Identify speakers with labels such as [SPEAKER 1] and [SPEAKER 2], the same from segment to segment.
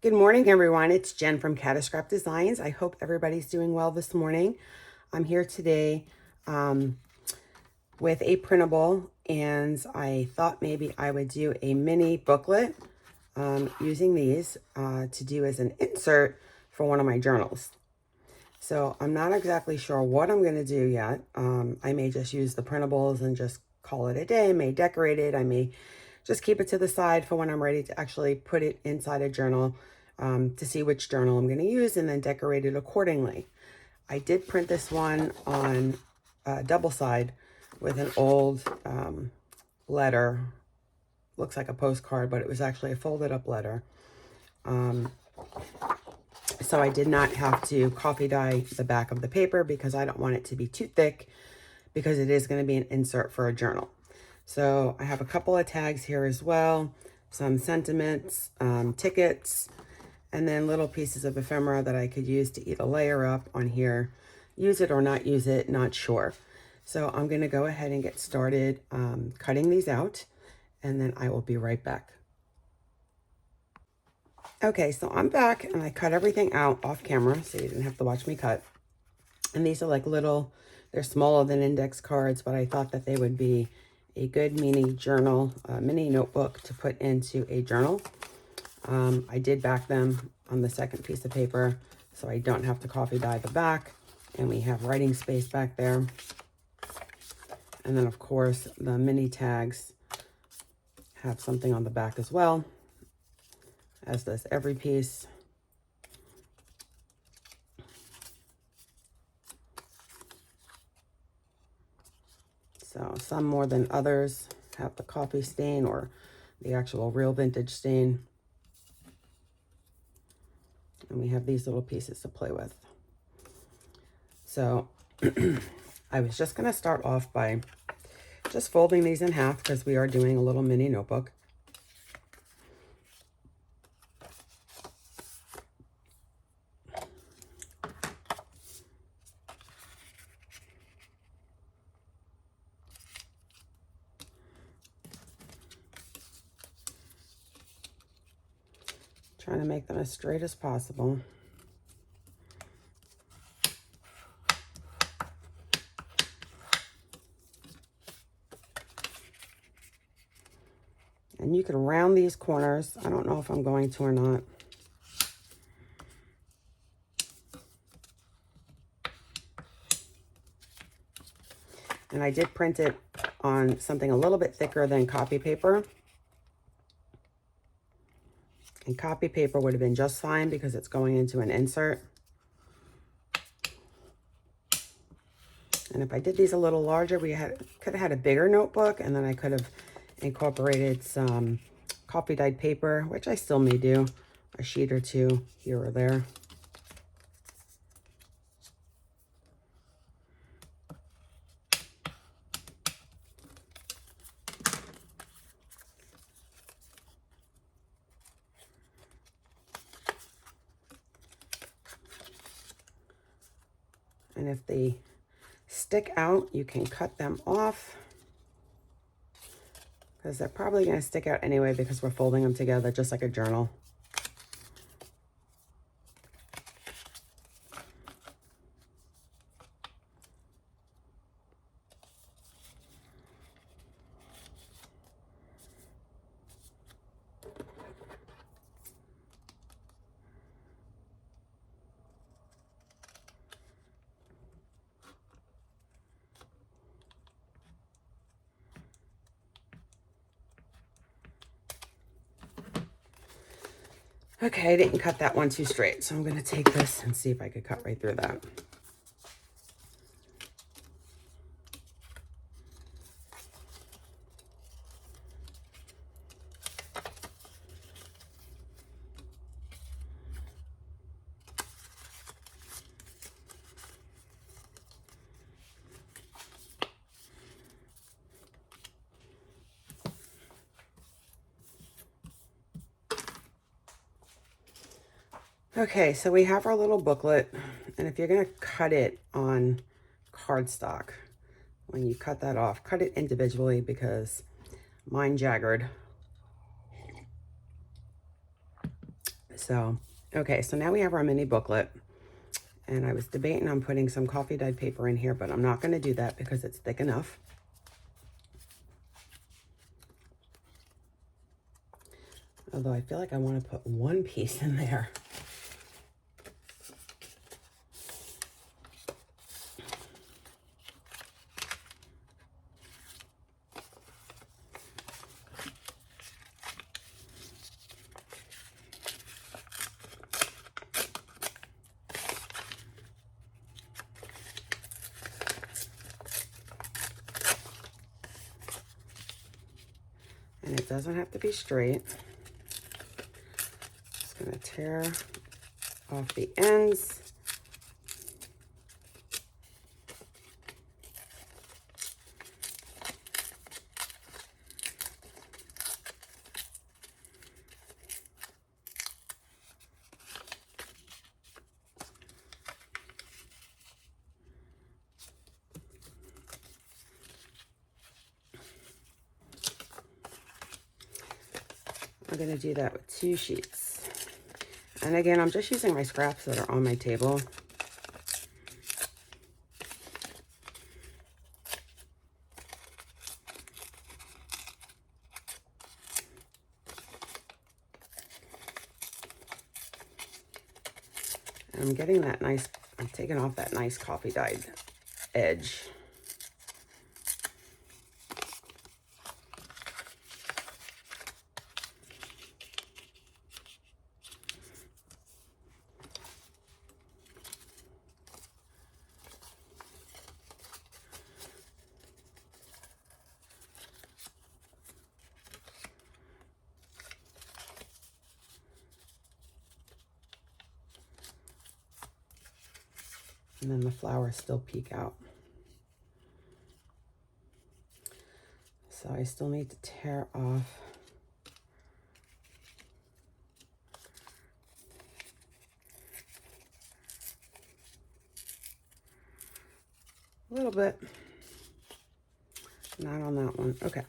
[SPEAKER 1] Good morning, everyone. It's Jen from Catascrap Designs. I hope everybody's doing well this morning. I'm here today with a printable, and I thought maybe I would do a mini booklet using these to do as an insert for one of my journals. So I'm not exactly sure what I'm going to do yet. I may just use the printables and just call it a day. I may decorate it. I may just keep it to the side for when I'm ready to actually put it inside a journal to see which journal I'm going to use and then decorate it accordingly. I did print this one on double side with an old letter. Looks like a postcard, but it was actually a folded up letter. So I did not have to coffee dye the back of the paper because I don't want it to be too thick because it is going to be an insert for a journal. So I have a couple of tags here as well, some sentiments, tickets, and then little pieces of ephemera that I could use to either layer up on here, use it or not use it, not sure. So I'm going to go ahead and get started cutting these out, and then I will be right back. Okay, so I'm back and I cut everything out off camera so you didn't have to watch me cut. And these are like little, they're smaller than index cards, but I thought that they would be a good mini journal, mini notebook to put into a journal. I did back them on the second piece of paper so I don't have to coffee dye the back. And we have writing space back there. And then of course the mini tags have something on the back as well, as does every piece. So some more than others have the coffee stain or the actual real vintage stain. And we have these little pieces to play with. So I was just going to start off by just folding these in half because we are doing a little mini notebook. Trying to make them as straight as possible. And you can round these corners. I don't know if I'm going to or not. And I did print it on something a little bit thicker than copy paper. And copy paper would have been just fine because it's going into an insert. And if I did these a little larger, could have had a bigger notebook, and then I could have incorporated some coffee dyed paper, which I still may do, a sheet or two here or there. And if they stick out, you can cut them off because they're probably going to stick out anyway because we're folding them together just like a journal. Okay, I didn't cut that one too straight, so I'm going to take this and see if I could cut right through that. Okay, so we have our little booklet, and if you're going to cut it on cardstock, when you cut that off, cut it individually because mine jaggered. So, okay, so now we have our mini booklet. And I was debating on putting some coffee dyed paper in here, but I'm not going to do that because it's thick enough. Although I feel like I want to put one piece in there. And it doesn't have to be straight. Just going to tear off the ends. I'm going to do that with 2 sheets. And again, I'm just using my scraps that are on my table. And I'm getting that nice, I'm taking off that nice coffee dyed edge. And then the flowers still peek out. So I still need to tear off a little bit. Not on that one. Okay.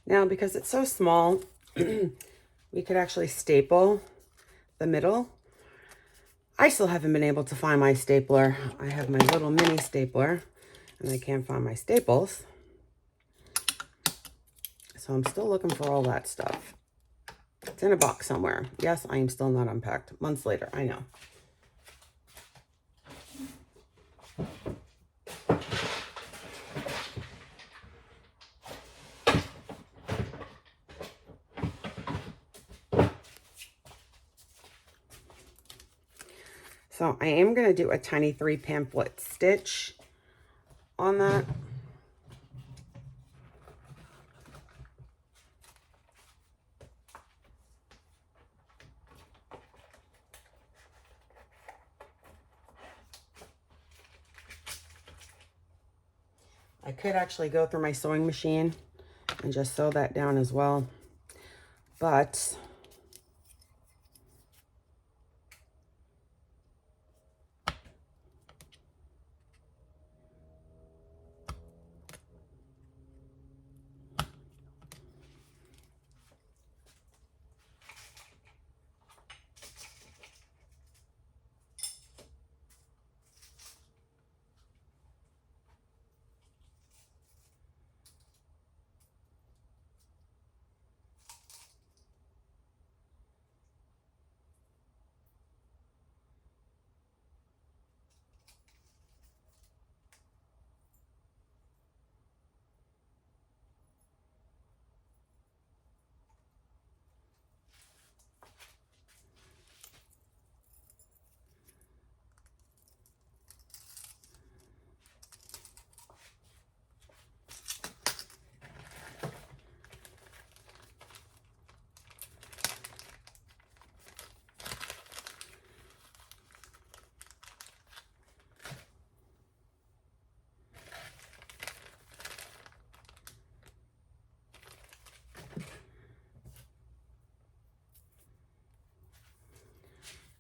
[SPEAKER 1] Now, because it's so small, we could actually staple the middle. I still haven't been able to find my stapler. I have my little mini stapler, and I can't find my staples. So I'm still looking for all that stuff. It's in a box somewhere. Yes, I am still not unpacked. Months later, I know. So I am going to do a tiny 3 pamphlet stitch on that. I could actually go through my sewing machine and just sew that down as well, but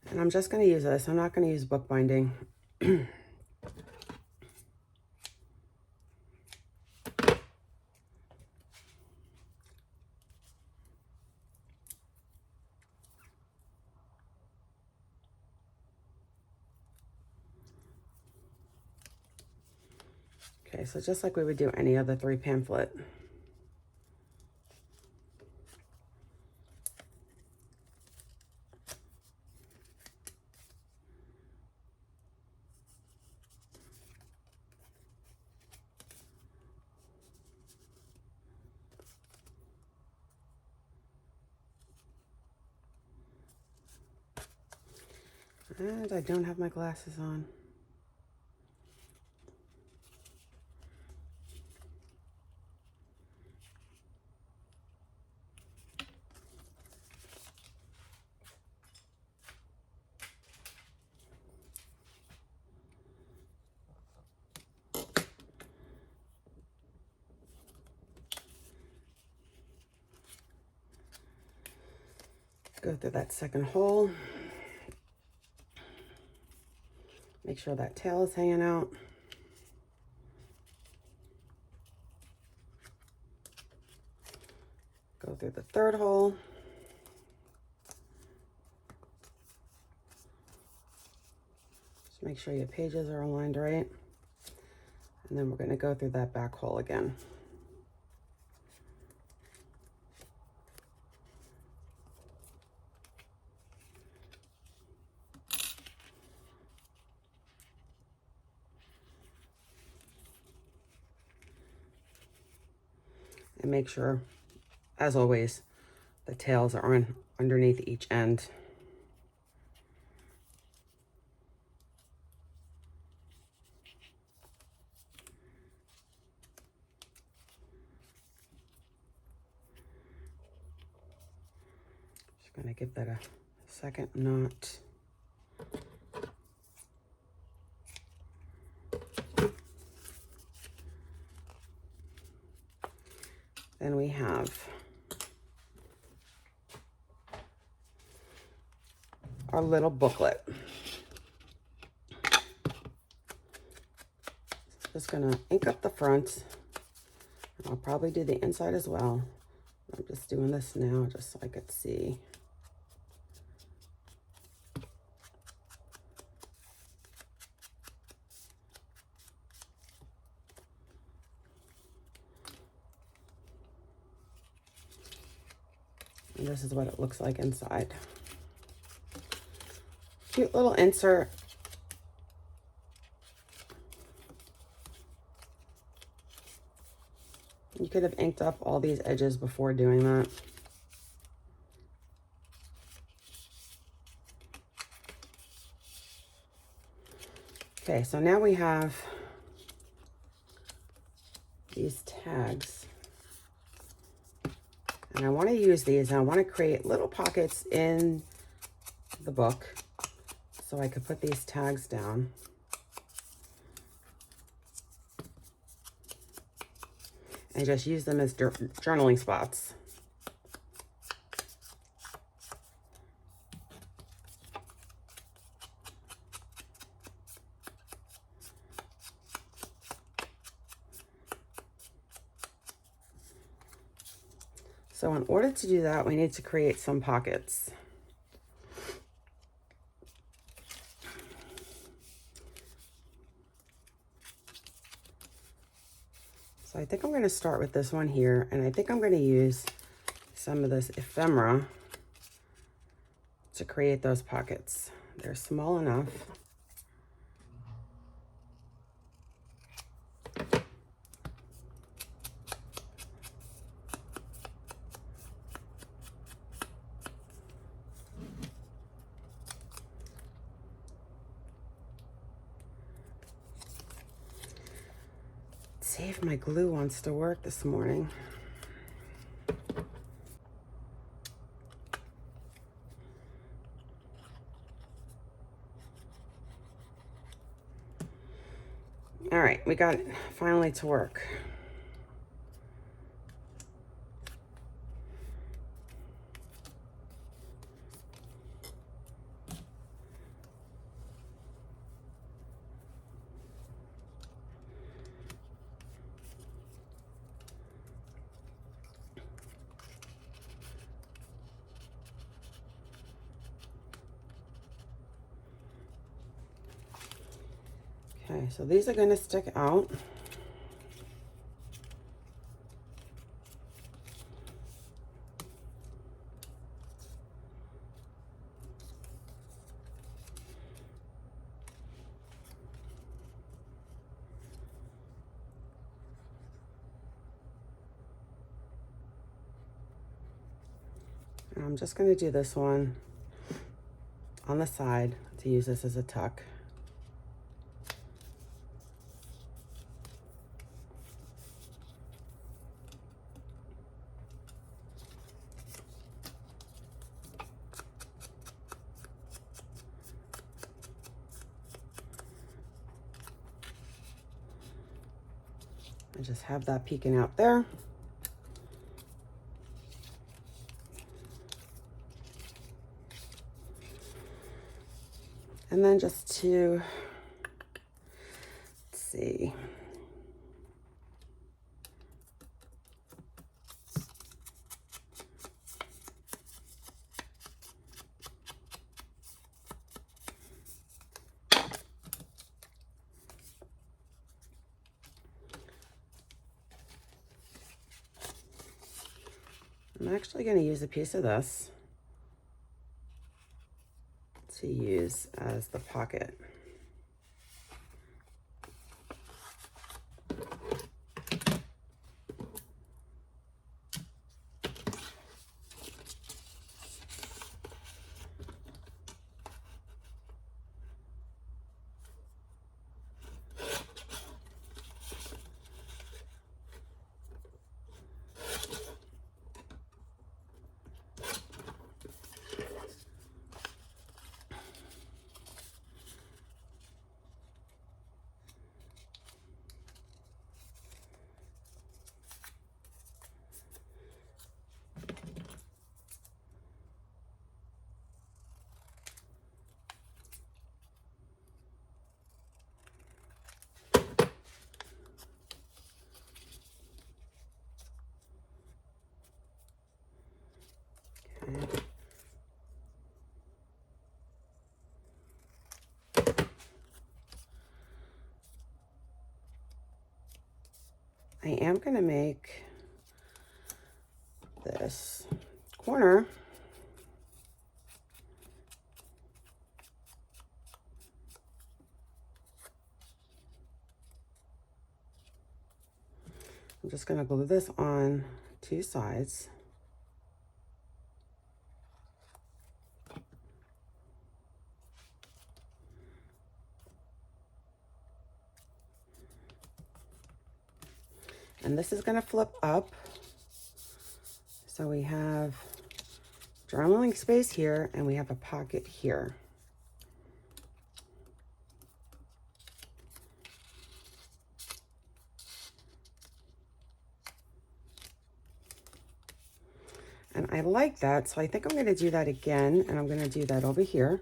[SPEAKER 1] And I'm just going to use this. I'm not going to use bookbinding. Okay, so just like we would do any other 3 pamphlet. And I don't have my glasses on. Go through that second hole. Make sure that tail is hanging out. Go through the third hole. Just make sure your pages are aligned right. And then we're going to go through that back hole again. And make sure, as always, the tails are on underneath each end. Just going to give that a second knot. Then we have our little booklet. Just gonna ink up the front. I'll probably do the inside as well. I'm just doing this now just so I could see. And this is what it looks like inside. Cute little insert. You could have inked up all these edges before doing that. Okay, so now we have these tags. And I want to use these, and I want to create little pockets in the book so I could put these tags down. And just use them as journaling spots. So in order to do that, we need to create some pockets. So I think I'm going to start with this one here, and I think I'm going to use some of this ephemera to create those pockets. They're small enough. See if my glue wants to work this morning. All right, we got it finally to work. Okay, so these are going to stick out. And I'm just going to do this one on the side to use this as a tuck. I just have that peeking out there. And then just to, let's see. I'm actually going to use a piece of this to use as the pocket. I am going to make this corner I'm just going to glue this on two sides. And this is going to flip up. So we have journaling space here and we have a pocket here. And I like that, so I think I'm going to do that again, and I'm going to do that over here.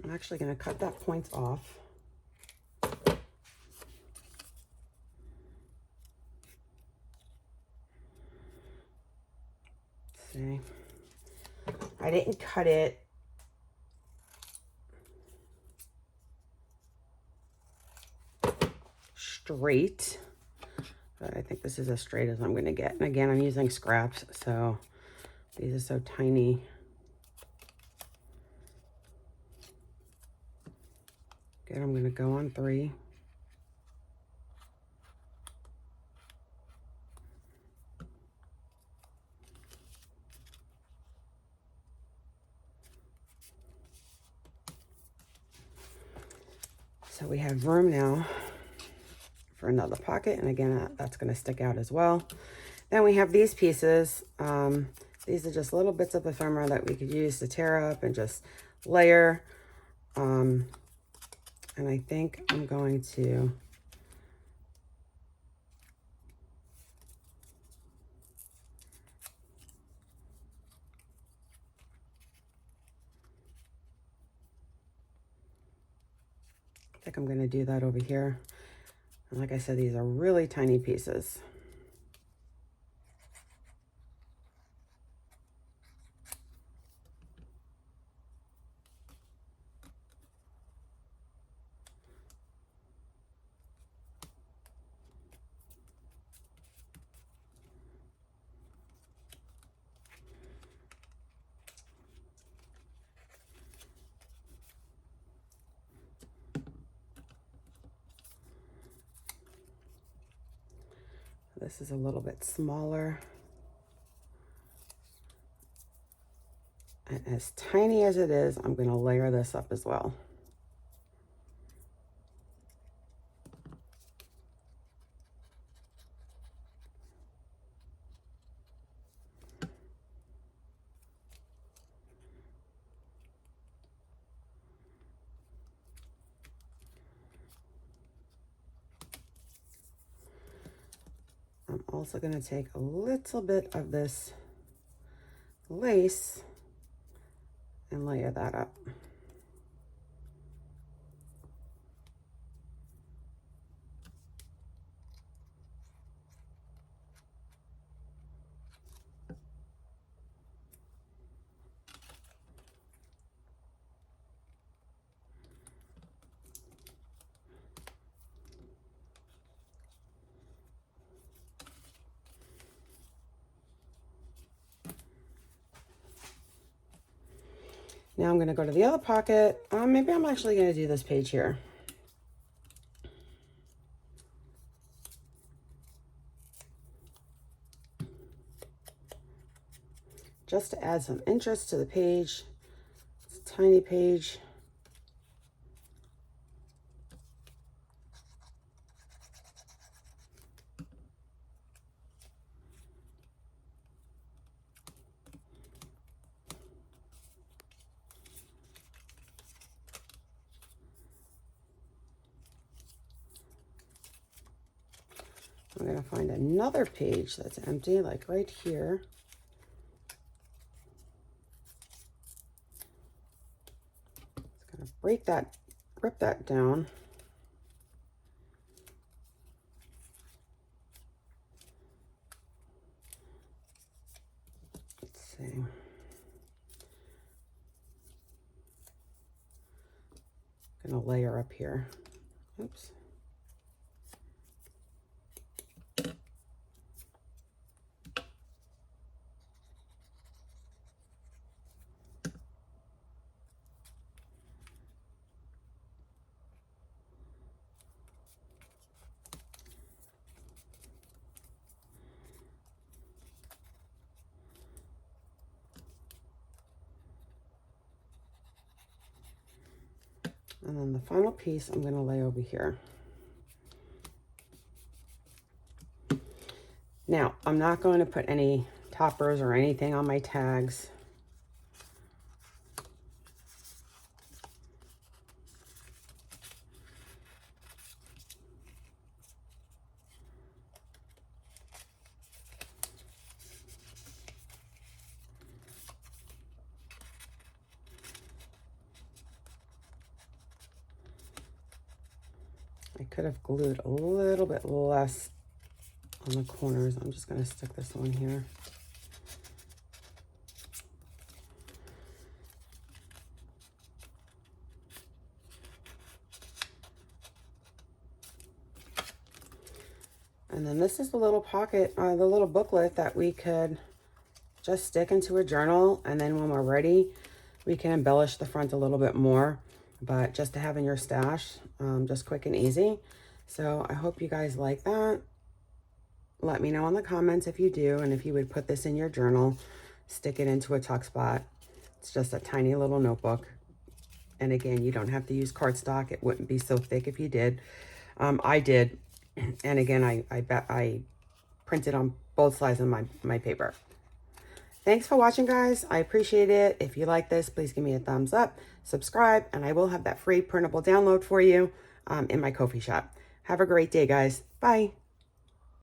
[SPEAKER 1] I'm actually going to cut that point off. See, I didn't cut it straight, but I think this is as straight as I'm going to get. And again, I'm using scraps, so these are so tiny. Good, I'm going to go on 3. So we have room now for another pocket, and again, that's going to stick out as well. Then we have these pieces. These are just little bits of ephemera that we could use to tear up and just layer. And I think I'm going to think I'm going to do that over here. And like I said, these are really tiny pieces. This is a little bit smaller. And as tiny as it is, I'm going to layer this up as well. I'm also going to take a little bit of this lace and layer that up. Now I'm going to go to the other pocket. Maybe I'm actually going to do this page here. Just to add some interest to the page. It's a tiny page. I'm going to find another page that's empty, like right here. It's going to break that, rip that down. Let's see. I'm going to layer up here. Oops. And then the final piece I'm going to lay over here. Now, I'm not going to put any toppers or anything on my tags. I could have glued a little bit less on the corners. I'm just going to stick this one here. And then this is the little pocket, the little booklet that we could just stick into a journal. And then when we're ready, we can embellish the front a little bit more. But just to have in your stash, just quick and easy. So I hope you guys like that. Let me know in the comments if you do, and if you would put this in your journal, stick it into a tuck spot. It's just a tiny little notebook. And again, you don't have to use cardstock. It wouldn't be so thick if you did. I did. And again, I printed on both sides of my paper. Thanks for watching, guys. I appreciate it. If you like this, please give me a thumbs up, subscribe, and I will have that free printable download for you in my Ko-fi shop. Have a great day, guys. Bye.